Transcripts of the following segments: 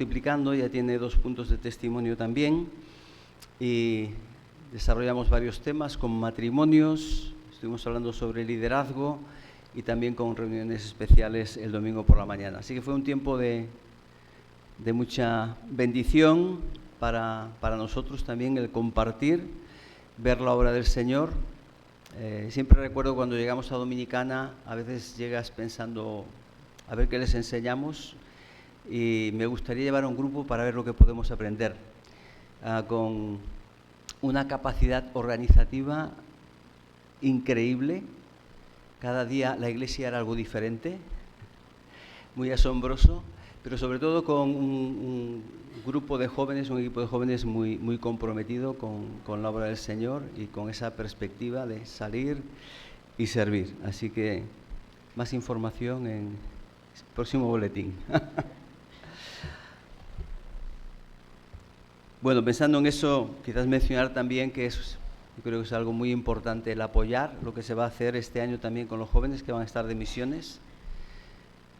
multiplicando, ya tiene 2 puntos de testimonio también, y desarrollamos varios temas con matrimonios, estuvimos hablando sobre liderazgo y también con reuniones especiales el domingo por la mañana. Así que fue un tiempo de mucha bendición para nosotros también el compartir, ver la obra del Señor. Siempre recuerdo cuando llegamos a Dominicana, a veces llegas pensando a ver qué les enseñamos, y me gustaría llevar a un grupo para ver lo que podemos aprender, con una capacidad organizativa increíble. Cada día la iglesia era algo diferente, muy asombroso, pero sobre todo con un grupo de jóvenes, un equipo de jóvenes muy comprometido con la obra del Señor y con esa perspectiva de salir y servir. Así que más información en el próximo boletín. Bueno, pensando en eso, quizás mencionar también que yo creo que es algo muy importante el apoyar lo que se va a hacer este año también con los jóvenes que van a estar de misiones.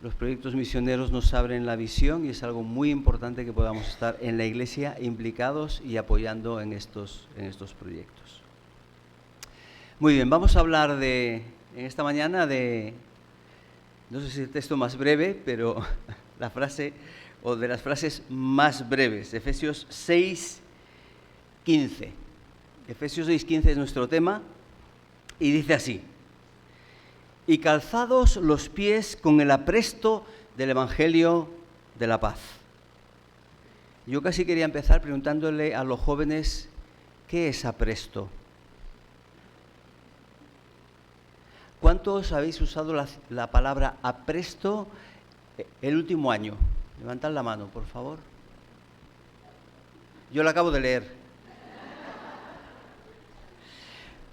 Los proyectos misioneros nos abren la visión y es algo muy importante que podamos estar en la iglesia implicados y apoyando en estos proyectos. Muy bien, vamos a hablar en esta mañana no sé si el texto más breve, pero la frase o de las frases más breves, Efesios 6:15. Efesios 6:15 es nuestro tema y dice así: y calzados los pies con el apresto del Evangelio de la paz. Yo casi quería empezar preguntándole a los jóvenes, ¿qué es apresto? ¿Cuántos habéis usado la palabra apresto el último año? Levantad la mano, por favor. Yo la acabo de leer.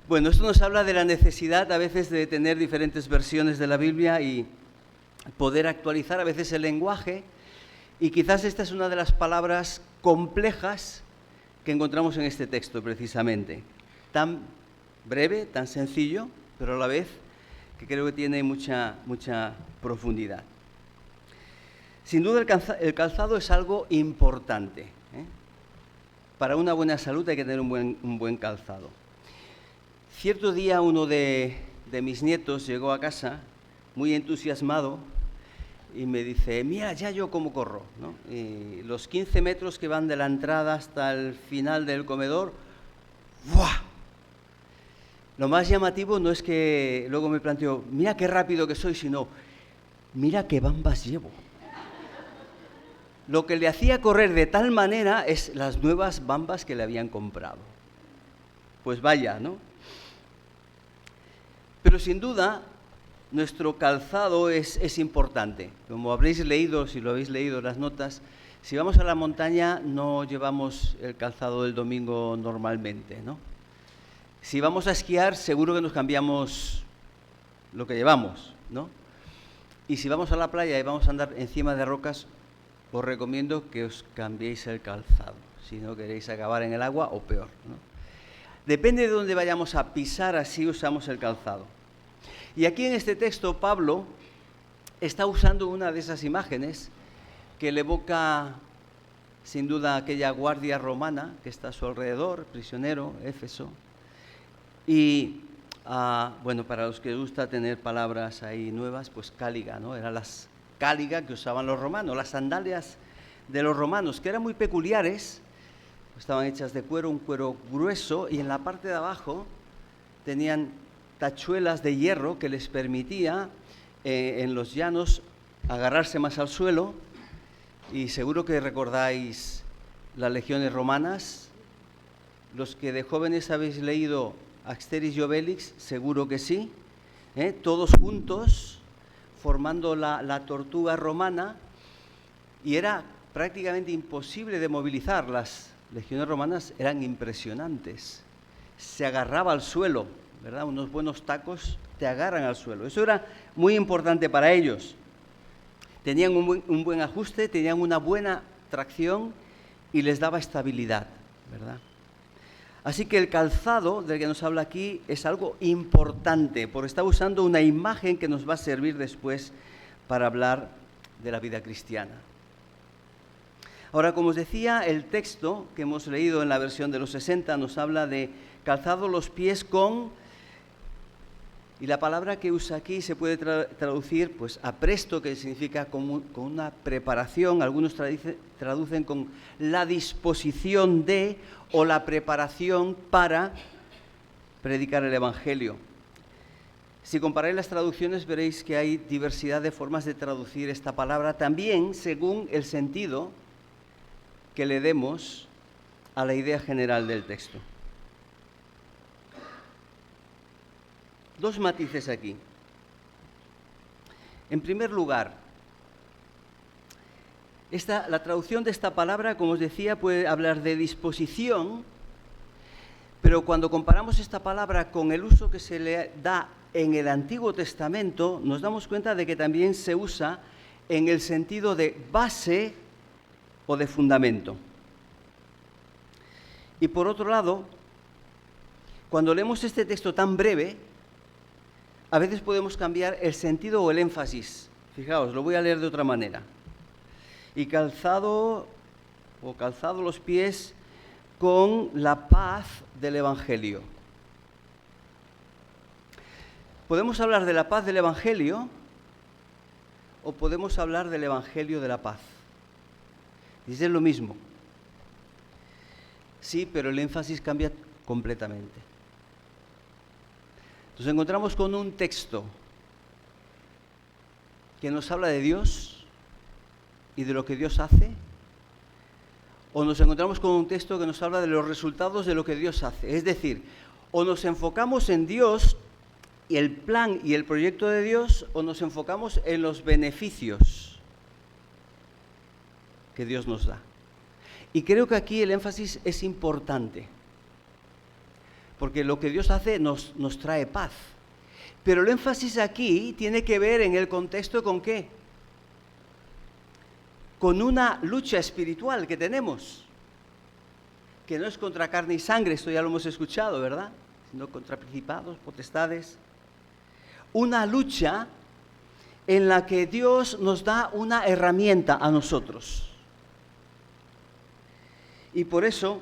Bueno, esto nos habla de la necesidad a veces de tener diferentes versiones de la Biblia y poder actualizar a veces el lenguaje, y quizás esta es una de las palabras complejas que encontramos en este texto precisamente. Tan breve, tan sencillo, pero a la vez que creo que tiene mucha profundidad. Sin duda el calzado es algo importante, ¿eh? Para una buena salud hay que tener un buen calzado. Cierto día uno de mis nietos llegó a casa muy entusiasmado y me dice, mira ya yo cómo corro, ¿no? Y los 15 metros que van de la entrada hasta el final del comedor, ¡buah! Lo más llamativo no es que luego me planteo, mira qué rápido que soy, sino, mira qué bambas llevo. Lo que le hacía correr de tal manera es las nuevas bambas que le habían comprado. Pues vaya, ¿no? Pero sin duda, nuestro calzado es importante. Como habréis leído, si lo habéis leído las notas, si vamos a la montaña no llevamos el calzado del domingo normalmente, ¿no? Si vamos a esquiar, seguro que nos cambiamos lo que llevamos, ¿no? Y si vamos a la playa y vamos a andar encima de rocas, os recomiendo que os cambiéis el calzado, si no queréis acabar en el agua o peor, ¿no? Depende de dónde vayamos a pisar, así usamos el calzado. Y aquí en este texto Pablo está usando una de esas imágenes que le evoca sin duda aquella guardia romana que está a su alrededor, prisionero, Éfeso. Y bueno, para los que les gusta tener palabras ahí nuevas, pues cáliga, ¿no? Eran las cáliga que usaban los romanos, las sandalias de los romanos, que eran muy peculiares. Estaban hechas de cuero, un cuero grueso, y en la parte de abajo tenían tachuelas de hierro que les permitía en los llanos agarrarse más al suelo. Y seguro que recordáis las legiones romanas. Los que de jóvenes habéis leído Asterix y Obelix, seguro que sí, todos juntos formando la tortuga romana, y era prácticamente imposible de movilizar. Las legiones romanas eran impresionantes, se agarraba al suelo, ¿verdad? Unos buenos tacos te agarran al suelo. Eso era muy importante para ellos. Tenían un buen ajuste, tenían una buena tracción y les daba estabilidad, ¿verdad? Así que el calzado del que nos habla aquí es algo importante, porque está usando una imagen que nos va a servir después para hablar de la vida cristiana. Ahora, como os decía, el texto que hemos leído en la versión de los 60 nos habla de calzado los pies con, y la palabra que usa aquí se puede traducir pues apresto, que significa con una preparación. Algunos traducen con la disposición de o la preparación para predicar el Evangelio. Si comparáis las traducciones veréis que hay diversidad de formas de traducir esta palabra, también según el sentido que le demos a la idea general del texto. Dos matices aquí. En primer lugar, la traducción de esta palabra, como os decía, puede hablar de disposición, pero cuando comparamos esta palabra con el uso que se le da en el Antiguo Testamento, nos damos cuenta de que también se usa en el sentido de base o de fundamento. Y por otro lado, cuando leemos este texto tan breve, a veces podemos cambiar el sentido o el énfasis. Fijaos, lo voy a leer de otra manera. Y calzado los pies con la paz del Evangelio. Podemos hablar de la paz del Evangelio o podemos hablar del Evangelio de la paz. Dice lo mismo. Sí, pero el énfasis cambia completamente. Nos encontramos con un texto que nos habla de Dios y de lo que Dios hace, o nos encontramos con un texto que nos habla de los resultados de lo que Dios hace. Es decir, o nos enfocamos en Dios y el plan y el proyecto de Dios, o nos enfocamos en los beneficios que Dios nos da. Y creo que aquí el énfasis es importante, porque lo que Dios hace nos trae paz. Pero el énfasis aquí tiene que ver en el contexto con ¿qué? Con una lucha espiritual que tenemos, que no es contra carne y sangre, esto ya lo hemos escuchado, ¿verdad? Sino contra principados, potestades. Una lucha en la que Dios nos da una herramienta a nosotros. Y por eso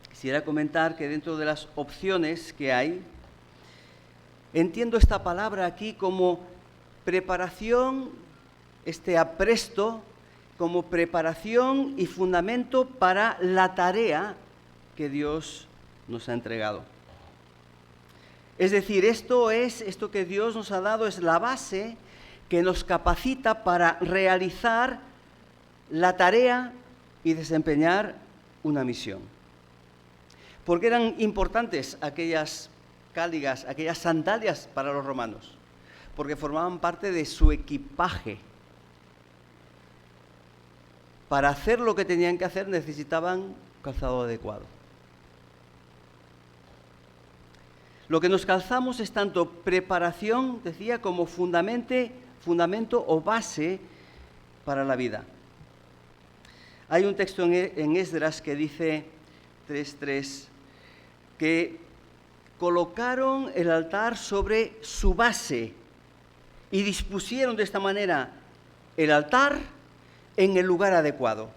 quisiera comentar que dentro de las opciones que hay, entiendo esta palabra aquí como preparación, este apresto, como preparación y fundamento para la tarea que Dios nos ha entregado. Es decir, esto que Dios nos ha dado es la base que nos capacita para realizar la tarea y desempeñar una misión. ¿Por qué eran importantes aquellas cáligas, aquellas sandalias para los romanos? Porque formaban parte de su equipaje. Para hacer lo que tenían que hacer necesitaban calzado adecuado. Lo que nos calzamos es tanto preparación, decía, como fundamento o base para la vida. Hay un texto en Esdras que dice 3:3 que colocaron el altar sobre su base y dispusieron de esta manera el altar en el lugar adecuado.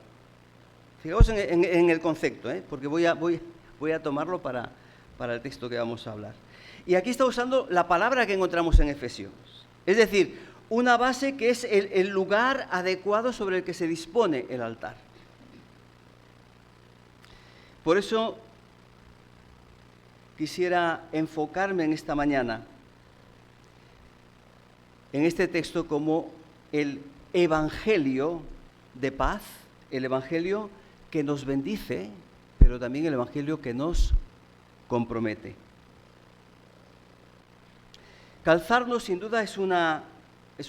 Fijaos en el concepto, porque voy a tomarlo para el texto que vamos a hablar. Y aquí está usando la palabra que encontramos en Efesios. Es decir, una base que es el lugar adecuado sobre el que se dispone el altar. Por eso quisiera enfocarme en esta mañana en este texto como el Evangelio de paz, el Evangelio que nos bendice, pero también el Evangelio que nos compromete. Calzarnos sin duda es una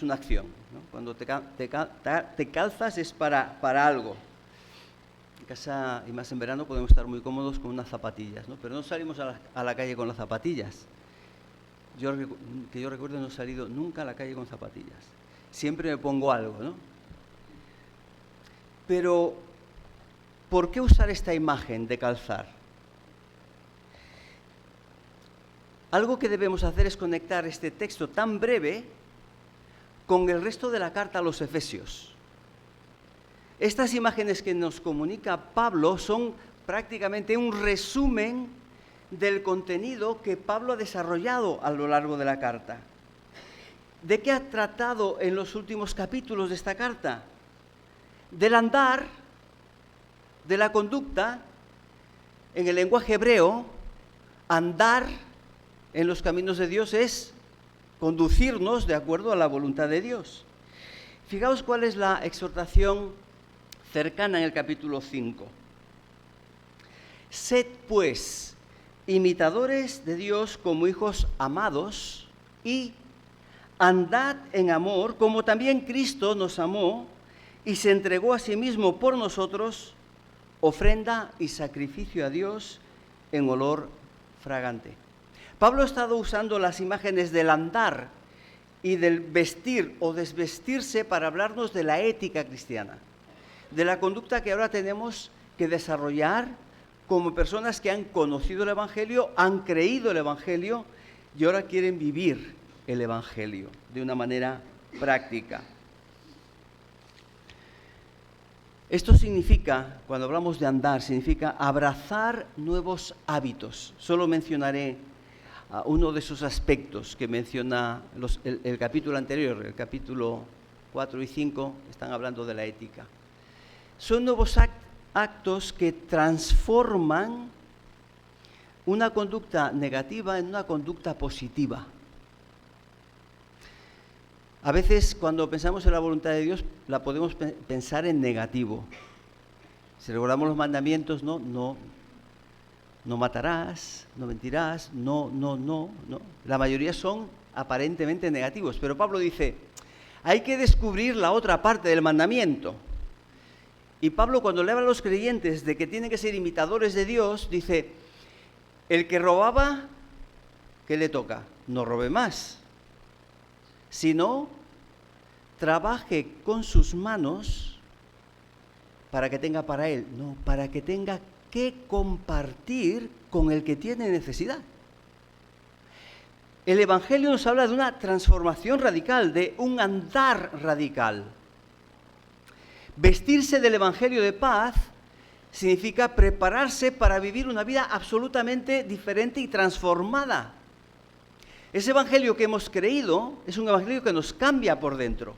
acción, ¿no? Cuando te calzas es para algo. En casa, y más en verano, podemos estar muy cómodos con unas zapatillas, ¿no? Pero no salimos a la calle con las zapatillas. Yo recuerdo no he salido nunca a la calle con zapatillas. Siempre me pongo algo, ¿no? Pero, ¿por qué usar esta imagen de calzar? Algo que debemos hacer es conectar este texto tan breve con el resto de la carta a los Efesios. Estas imágenes que nos comunica Pablo son prácticamente un resumen del contenido que Pablo ha desarrollado a lo largo de la carta. ¿De qué ha tratado en los últimos capítulos de esta carta? Del andar, de la conducta. En el lenguaje hebreo, andar en los caminos de Dios es conducirnos de acuerdo a la voluntad de Dios. Fijaos cuál es la exhortación cercana en el capítulo 5. Sed pues imitadores de Dios como hijos amados y andad en amor como también Cristo nos amó y se entregó a sí mismo por nosotros, ofrenda y sacrificio a Dios en olor fragante. Pablo ha estado usando las imágenes del andar y del vestir o desvestirse para hablarnos de la ética cristiana, de la conducta que ahora tenemos que desarrollar como personas que han conocido el Evangelio, han creído el Evangelio y ahora quieren vivir el Evangelio de una manera práctica. Esto significa, cuando hablamos de andar, significa abrazar nuevos hábitos. Solo mencionaré uno de esos aspectos que menciona el capítulo anterior, el capítulo 4 y 5, están hablando de la ética. Son nuevos actos que transforman una conducta negativa en una conducta positiva. A veces cuando pensamos en la voluntad de Dios la podemos pensar en negativo. Si recordamos los mandamientos, no matarás, no mentirás, no. La mayoría son aparentemente negativos, pero Pablo dice, hay que descubrir la otra parte del mandamiento. Y Pablo, cuando le habla a los creyentes de que tienen que ser imitadores de Dios, dice, el que robaba, ¿qué le toca? No robe más, sino trabaje con sus manos para que tenga para él, no, para que tenga que compartir con el que tiene necesidad. El Evangelio nos habla de una transformación radical, de un andar radical. Vestirse del Evangelio de paz significa prepararse para vivir una vida absolutamente diferente y transformada. Ese Evangelio que hemos creído es un Evangelio que nos cambia por dentro.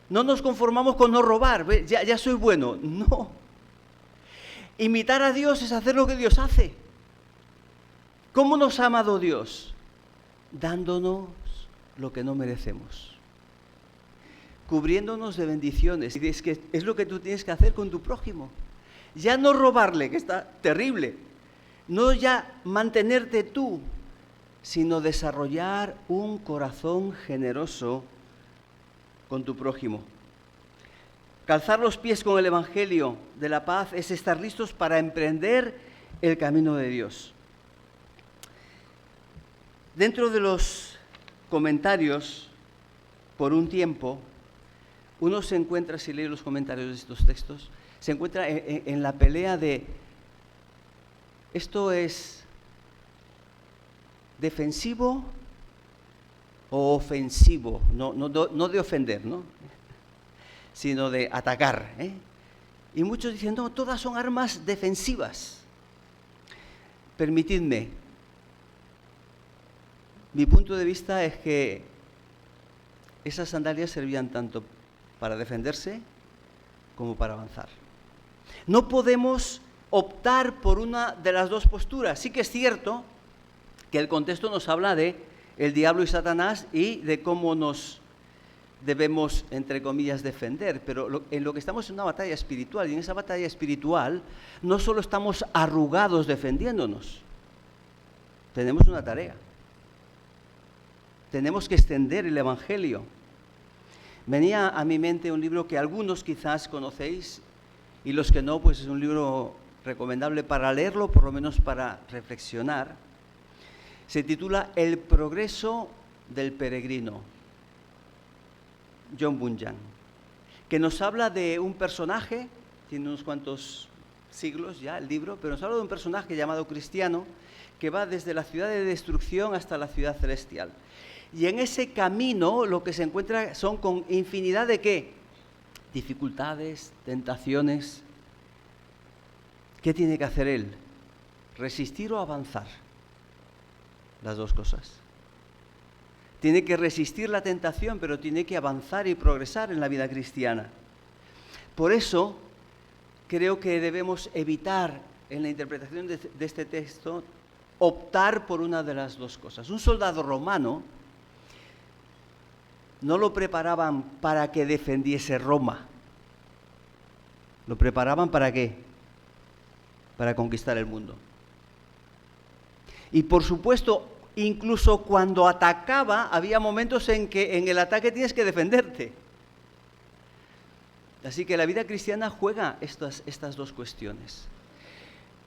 No nos conformamos con no robar, ya soy bueno, no. Imitar a Dios es hacer lo que Dios hace. ¿Cómo nos ha amado Dios? Dándonos lo que no merecemos. Cubriéndonos de bendiciones. Y es que es lo que tú tienes que hacer con tu prójimo. Ya no robarle, que está terrible. No ya mantenerte tú, sino desarrollar un corazón generoso con tu prójimo. Calzar los pies con el Evangelio de la paz es estar listos para emprender el camino de Dios. Dentro de los comentarios, por un tiempo, uno se encuentra, si lee los comentarios de estos textos, se encuentra en la pelea de, ¿esto es defensivo o ofensivo? No de ofender, ¿no? Sino de atacar, ¿eh? Y muchos dicen, no, todas son armas defensivas. Permitidme, mi punto de vista es que esas sandalias servían tanto para defenderse como para avanzar. No podemos optar por una de las dos posturas. Sí que es cierto que el contexto nos habla de el diablo y Satanás y de cómo nos debemos, entre comillas, defender, pero en lo que estamos en una batalla espiritual, y en esa batalla espiritual no solo estamos arrugados defendiéndonos, tenemos una tarea. Tenemos que extender el Evangelio. Venía a mi mente un libro que algunos quizás conocéis, y los que no, pues es un libro recomendable para leerlo, por lo menos para reflexionar. Se titula El progreso del peregrino, John Bunyan, que nos habla de un personaje, tiene unos cuantos siglos ya el libro, pero nos habla de un personaje llamado Cristiano, que va desde la ciudad de destrucción hasta la ciudad celestial. Y en ese camino lo que se encuentra son con infinidad de ¿qué? dificultades, tentaciones. ¿Qué tiene que hacer él? ¿Resistir o avanzar? Las dos cosas. Tiene que resistir la tentación, pero tiene que avanzar y progresar en la vida cristiana. Por eso, creo que debemos evitar, en la interpretación de este texto, optar por una de las dos cosas. Un soldado romano no lo preparaban para que defendiese Roma. ¿Lo preparaban para qué? Para conquistar el mundo. Y por supuesto, incluso cuando atacaba, había momentos en que en el ataque tienes que defenderte. Así que la vida cristiana juega estas dos cuestiones.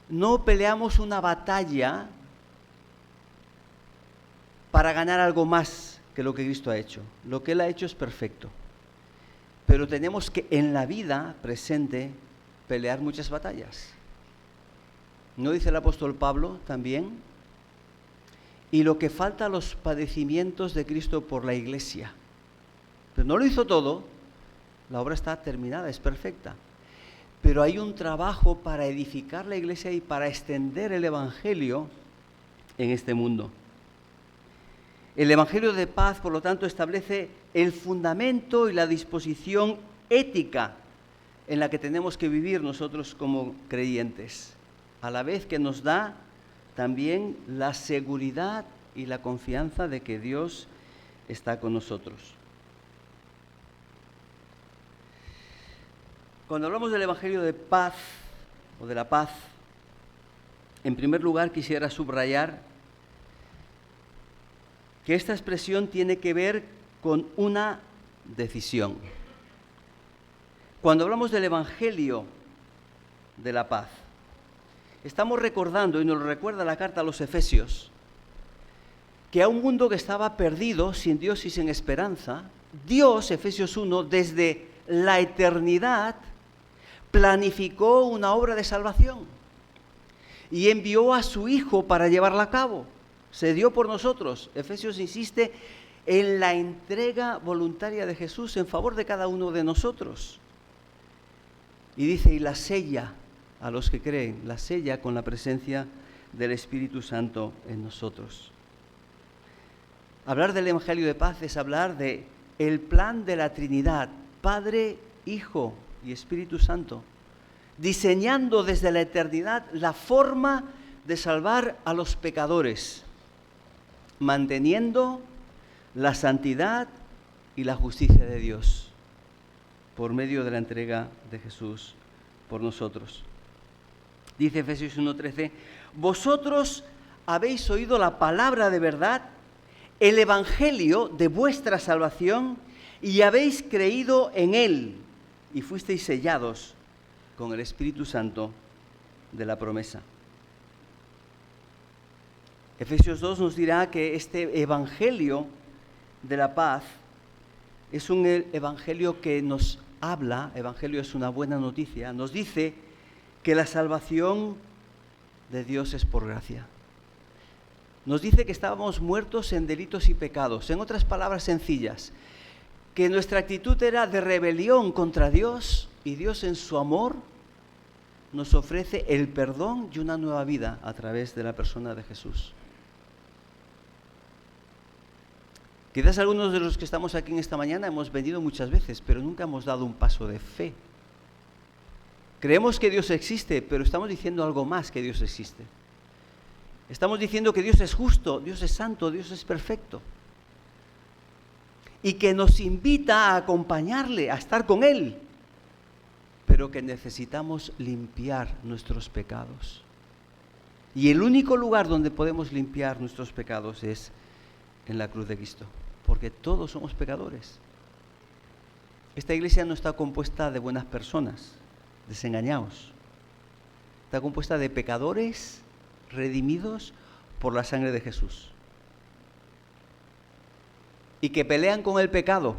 No peleamos una batalla para ganar algo más que lo que Cristo ha hecho. Lo que Él ha hecho es perfecto. Pero tenemos que en la vida presente pelear muchas batallas. ¿No dice el apóstol Pablo también? Y lo que falta a los padecimientos de Cristo por la iglesia. Pero no lo hizo todo, la obra está terminada, es perfecta. Pero hay un trabajo para edificar la iglesia y para extender el evangelio en este mundo. El evangelio de paz, por lo tanto, establece el fundamento y la disposición ética en la que tenemos que vivir nosotros como creyentes, a la vez que nos da también la seguridad y la confianza de que Dios está con nosotros. Cuando hablamos del evangelio de paz o de la paz, en primer lugar quisiera subrayar que esta expresión tiene que ver con una decisión. Cuando hablamos del evangelio de la paz, estamos recordando, y nos lo recuerda la carta a los Efesios, que a un mundo que estaba perdido, sin Dios y sin esperanza, Dios, Efesios 1, desde la eternidad, planificó una obra de salvación y envió a su Hijo para llevarla a cabo. Se dio por nosotros. Efesios insiste en la entrega voluntaria de Jesús en favor de cada uno de nosotros. Y dice, y la sella a los que creen, la sella con la presencia del Espíritu Santo en nosotros. Hablar del Evangelio de paz es hablar de el plan de la Trinidad, Padre, Hijo y Espíritu Santo, diseñando desde la eternidad la forma de salvar a los pecadores, manteniendo la santidad y la justicia de Dios por medio de la entrega de Jesús por nosotros. Dice Efesios 1:13, vosotros habéis oído la palabra de verdad, el evangelio de vuestra salvación, y habéis creído en él, y fuisteis sellados con el Espíritu Santo de la promesa. Efesios 2 nos dirá que este evangelio de la paz es un evangelio que nos habla, evangelio es una buena noticia, nos dice que la salvación de Dios es por gracia. Nos dice que estábamos muertos en delitos y pecados, en otras palabras sencillas, que nuestra actitud era de rebelión contra Dios y Dios en su amor nos ofrece el perdón y una nueva vida a través de la persona de Jesús. Quizás algunos de los que estamos aquí en esta mañana hemos venido muchas veces, pero nunca hemos dado un paso de fe. Creemos que Dios existe, pero estamos diciendo algo más que Dios existe. Estamos diciendo que Dios es justo, Dios es santo, Dios es perfecto. Y que nos invita a acompañarle, a estar con Él, pero que necesitamos limpiar nuestros pecados. Y el único lugar donde podemos limpiar nuestros pecados es en la cruz de Cristo, porque todos somos pecadores. Esta iglesia no está compuesta de buenas personas, desengañaos. Está compuesta de pecadores redimidos por la sangre de Jesús. Y que pelean con el pecado,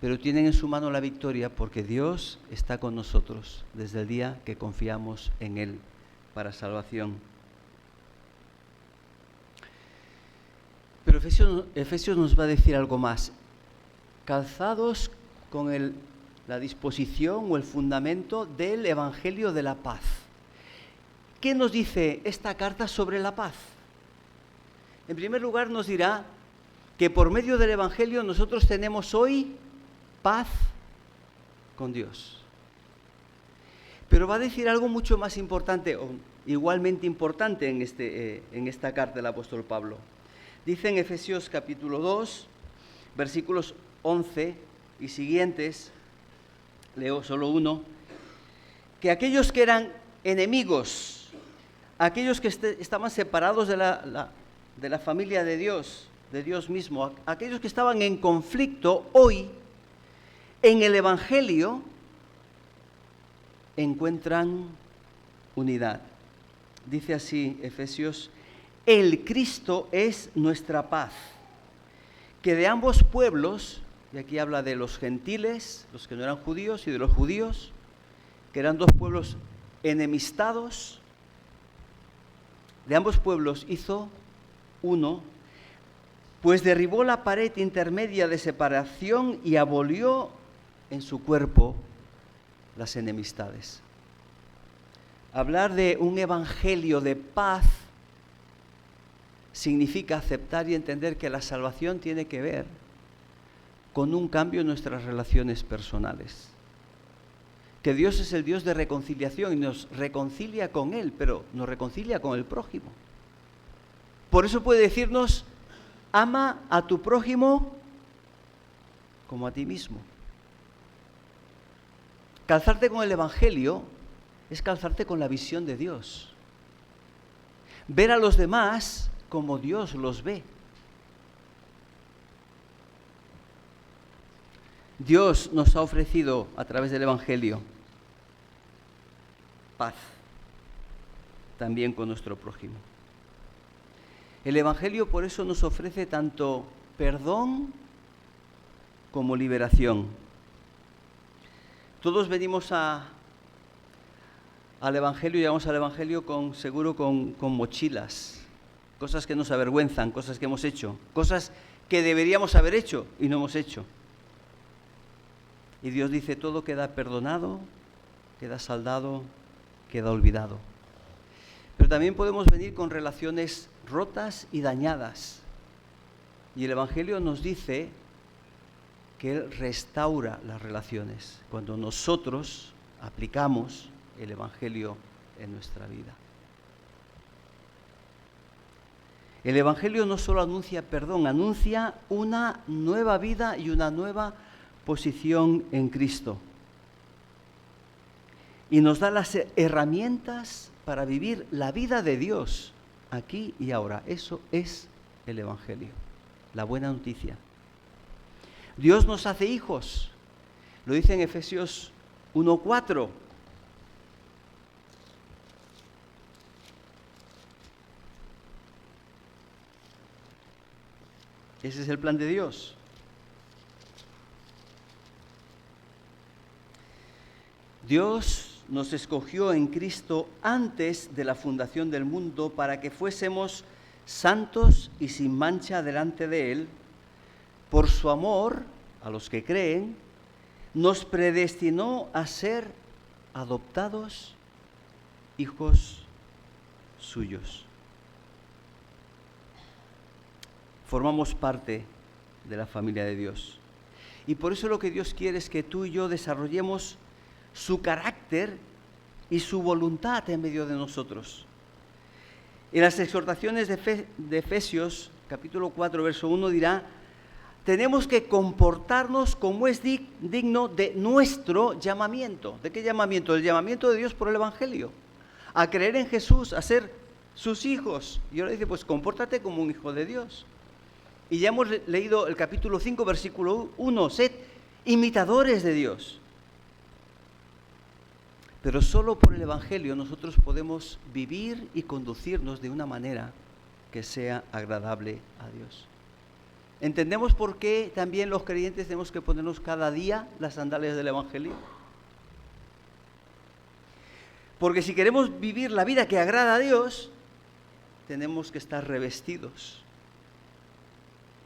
pero tienen en su mano la victoria porque Dios está con nosotros desde el día que confiamos en Él para salvación. Pero Efesios nos va a decir algo más. Calzados con la disposición o el fundamento del Evangelio de la paz. ¿Qué nos dice esta carta sobre la paz? En primer lugar, nos dirá que por medio del Evangelio nosotros tenemos hoy paz con Dios. Pero va a decir algo mucho más importante, o igualmente importante en esta carta del apóstol Pablo. Dice en Efesios capítulo 2, versículos 11 y siguientes, leo solo uno, que aquellos que eran enemigos, aquellos que estaban separados de la familia de Dios mismo, aquellos que estaban en conflicto, hoy, en el Evangelio, encuentran unidad. Dice así Efesios: el Cristo es nuestra paz, que de ambos pueblos, y aquí habla de los gentiles, los que no eran judíos, y de los judíos, que eran dos pueblos enemistados, de ambos pueblos hizo uno, pues derribó la pared intermedia de separación y abolió en su cuerpo las enemistades. Hablar de un evangelio de paz significa aceptar y entender que la salvación tiene que ver con un cambio en nuestras relaciones personales. Que Dios es el Dios de reconciliación y nos reconcilia con Él, pero nos reconcilia con el prójimo. Por eso puede decirnos: ama a tu prójimo como a ti mismo. Calzarte con el Evangelio es calzarte con la visión de Dios. Ver a los demás como Dios los ve. Dios nos ha ofrecido a través del Evangelio paz, también con nuestro prójimo. El Evangelio por eso nos ofrece tanto perdón como liberación. Todos venimos al Evangelio, llegamos al Evangelio seguro con mochilas, cosas que nos avergüenzan, cosas que hemos hecho, cosas que deberíamos haber hecho y no hemos hecho. Y Dios dice: todo queda perdonado, queda saldado, queda olvidado. Pero también podemos venir con relaciones rotas y dañadas. Y el Evangelio nos dice que Él restaura las relaciones cuando nosotros aplicamos el Evangelio en nuestra vida. El Evangelio no solo anuncia perdón, anuncia una nueva vida y una nueva posición en Cristo. Y nos da las herramientas para vivir la vida de Dios aquí y ahora. Eso es el Evangelio, la buena noticia. Dios nos hace hijos. Lo dice en Efesios 1:4. Ese es el plan de Dios. Dios nos escogió en Cristo antes de la fundación del mundo para que fuésemos santos y sin mancha delante de Él. Por su amor a los que creen, nos predestinó a ser adoptados hijos suyos. Formamos parte de la familia de Dios. Y por eso lo que Dios quiere es que tú y yo desarrollemos su carácter y su voluntad en medio de nosotros. En las exhortaciones de Efesios, capítulo 4, verso 1, dirá: tenemos que comportarnos como es digno de nuestro llamamiento. ¿De qué llamamiento? El llamamiento de Dios por el Evangelio. A creer en Jesús, a ser sus hijos. Y ahora dice: pues compórtate como un hijo de Dios. Y ya hemos leído el capítulo 5, versículo 1, sed imitadores de Dios. Pero solo por el Evangelio nosotros podemos vivir y conducirnos de una manera que sea agradable a Dios. ¿Entendemos por qué también los creyentes tenemos que ponernos cada día las sandalias del Evangelio? Porque si queremos vivir la vida que agrada a Dios, tenemos que estar revestidos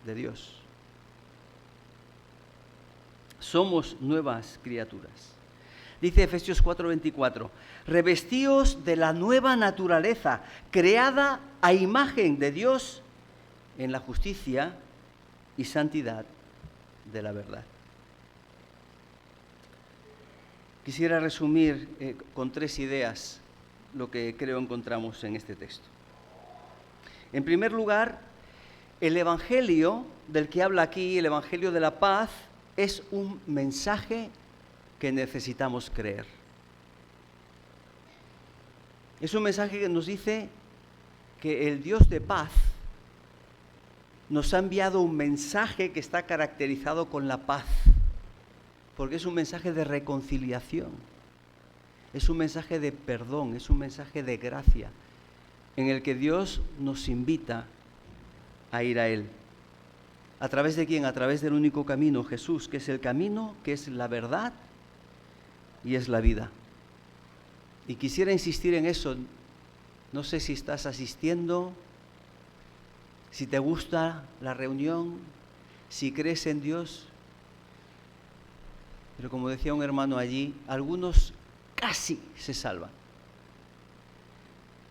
de Dios. somos nuevas criaturas. Dice Efesios 4:24, revestíos de la nueva naturaleza, creada a imagen de Dios en la justicia y santidad de la verdad. Quisiera resumir con 3 ideas lo que creo encontramos en este texto. En primer lugar, el Evangelio del que habla aquí, el Evangelio de la paz, es un mensaje que necesitamos creer. Es un mensaje que nos dice que el Dios de paz nos ha enviado un mensaje que está caracterizado con la paz, porque es un mensaje de reconciliación, es un mensaje de perdón, es un mensaje de gracia, en el que Dios nos invita a ir a Él. ¿A través de quién? A través del único camino, Jesús, que es el camino, que es la verdad y es la vida. Y quisiera insistir en eso. No sé si estás asistiendo, si te gusta la reunión, si crees en Dios. Pero como decía un hermano allí, algunos casi se salvan.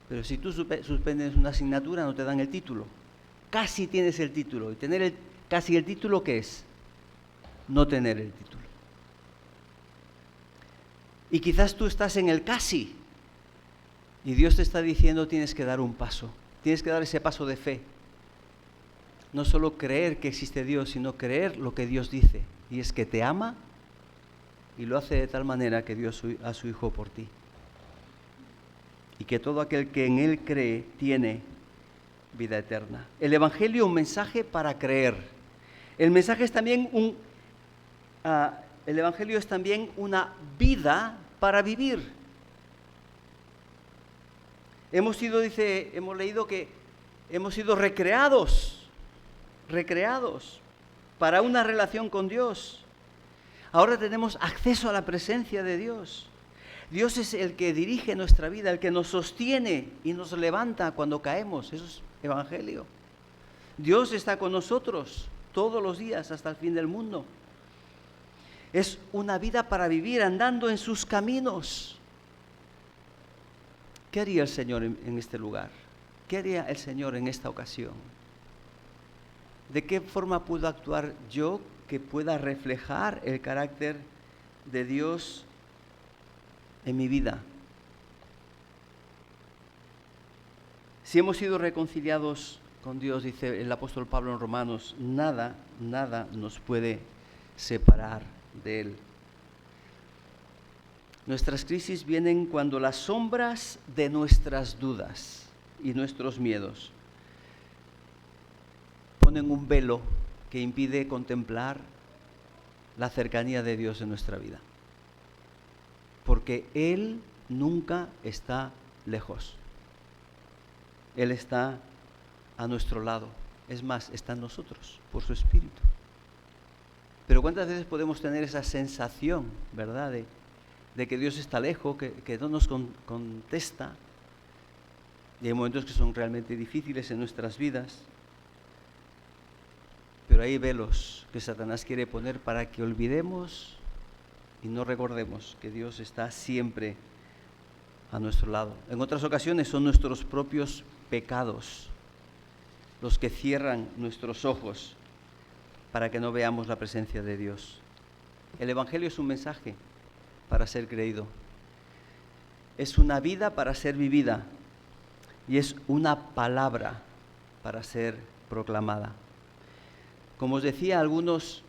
Pero si tú suspendes una asignatura no te dan el título. Casi tienes el título. Y tener casi el título, ¿qué es? No tener el título. Y quizás tú estás en el casi. Y Dios te está diciendo tienes que dar un paso. Tienes que dar ese paso de fe. No solo creer que existe Dios, sino creer lo que Dios dice. Y es que te ama y lo hace de tal manera que dio a su Hijo por ti. Y que todo aquel que en Él cree tiene vida eterna. El Evangelio es un mensaje para creer. El mensaje es también el Evangelio es también una vida para vivir. Hemos leído que hemos sido recreados para una relación con Dios. Ahora tenemos acceso a la presencia de Dios. Dios es el que dirige nuestra vida, el que nos sostiene y nos levanta cuando caemos. Eso es Evangelio. Dios está con nosotros todos los días hasta el fin del mundo. Es una vida para vivir andando en sus caminos. ¿Qué haría el Señor en este lugar? ¿Qué haría el Señor en esta ocasión? ¿De qué forma puedo actuar yo que pueda reflejar el carácter de Dios en mi vida? Si hemos sido reconciliados con Dios, dice el apóstol Pablo en Romanos, nada nos puede separar de Él. Nuestras crisis vienen cuando las sombras de nuestras dudas y nuestros miedos ponen un velo que impide contemplar la cercanía de Dios en nuestra vida. Porque Él nunca está lejos. Él está a nuestro lado. Es más, está en nosotros, por su Espíritu. Pero ¿cuántas veces podemos tener esa sensación, verdad, de que Dios está lejos, que no nos contesta? Y hay momentos que son realmente difíciles en nuestras vidas. Pero hay velos que Satanás quiere poner para que olvidemos y no recordemos que Dios está siempre a nuestro lado. En otras ocasiones son nuestros propios pecados los que cierran nuestros ojos para que no veamos la presencia de Dios. El Evangelio es un mensaje para ser creído. Es una vida para ser vivida y es una palabra para ser proclamada. Como os decía, algunos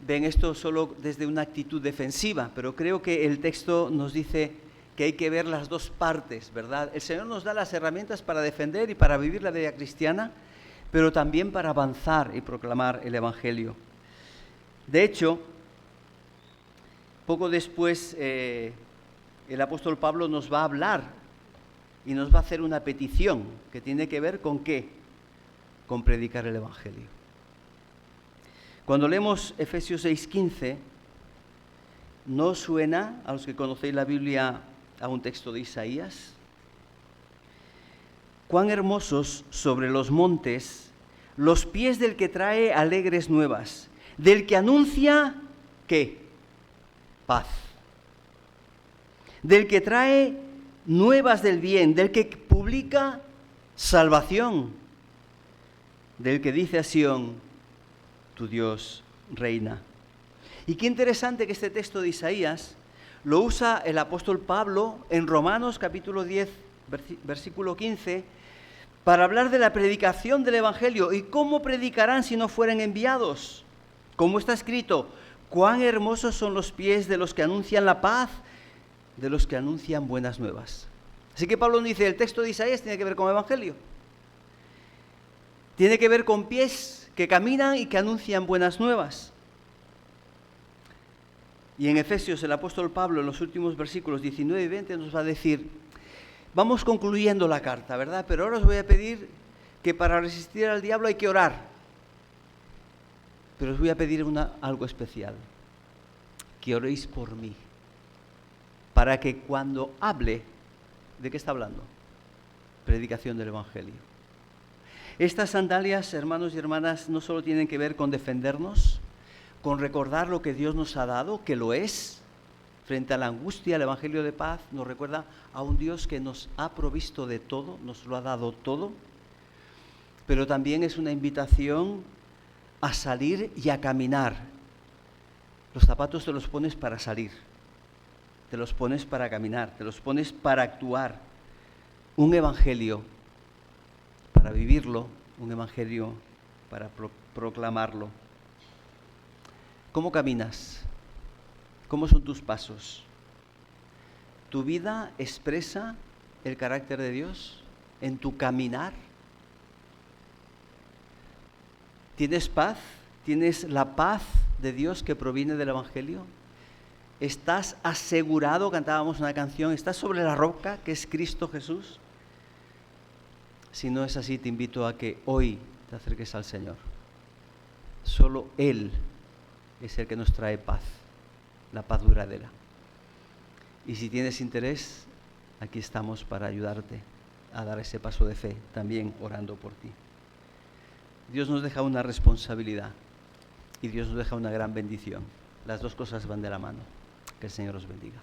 ven esto solo desde una actitud defensiva, pero creo que el texto nos dice que hay que ver las dos partes, ¿verdad? El Señor nos da las herramientas para defender y para vivir la vida cristiana, pero también para avanzar y proclamar el Evangelio. De hecho, poco después el apóstol Pablo nos va a hablar y nos va a hacer una petición que tiene que ver ¿con qué? Con predicar el Evangelio. Cuando leemos Efesios 6:15, ¿no suena a los que conocéis la Biblia a un texto de Isaías? Cuán hermosos sobre los montes los pies del que trae alegres nuevas, del que anuncia ¿qué? Paz. Del que trae nuevas del bien, del que publica salvación, del que dice a Sión, tu Dios reina. Y qué interesante que este texto de Isaías lo usa el apóstol Pablo en Romanos capítulo 10, versículo 15, para hablar de la predicación del Evangelio. ¿Y cómo predicarán si no fueren enviados? Como está escrito, cuán hermosos son los pies de los que anuncian la paz, de los que anuncian buenas nuevas. Así que Pablo dice, el texto de Isaías tiene que ver con el Evangelio. Tiene que ver con pies que caminan y que anuncian buenas nuevas. Y en Efesios el apóstol Pablo en los últimos versículos 19 y 20 nos va a decir, vamos concluyendo la carta, ¿verdad? Pero ahora os voy a pedir que para resistir al diablo hay que orar. Pero os voy a pedir algo especial, que oréis por mí, para que cuando hable, ¿de qué está hablando? Predicación del Evangelio. Estas sandalias, hermanos y hermanas, no solo tienen que ver con defendernos, con recordar lo que Dios nos ha dado, que lo es, frente a la angustia. El Evangelio de paz nos recuerda a un Dios que nos ha provisto de todo, nos lo ha dado todo, pero también es una invitación a salir y a caminar. Los zapatos te los pones para salir, te los pones para caminar, te los pones para actuar. Un evangelio para vivirlo, un evangelio para proclamarlo. ¿Cómo caminas? ¿Cómo son tus pasos? ¿Tu vida expresa el carácter de Dios en tu caminar? ¿Tienes paz? ¿Tienes la paz de Dios que proviene del Evangelio? ¿Estás asegurado? Cantábamos una canción, ¿estás sobre la roca que es Cristo Jesús? Si no es así, te invito a que hoy te acerques al Señor. Solo Él es el que nos trae paz, la paz duradera. Y si tienes interés, aquí estamos para ayudarte a dar ese paso de fe, también orando por ti. Dios nos deja una responsabilidad y Dios nos deja una gran bendición. Las dos cosas van de la mano. Que el Señor os bendiga.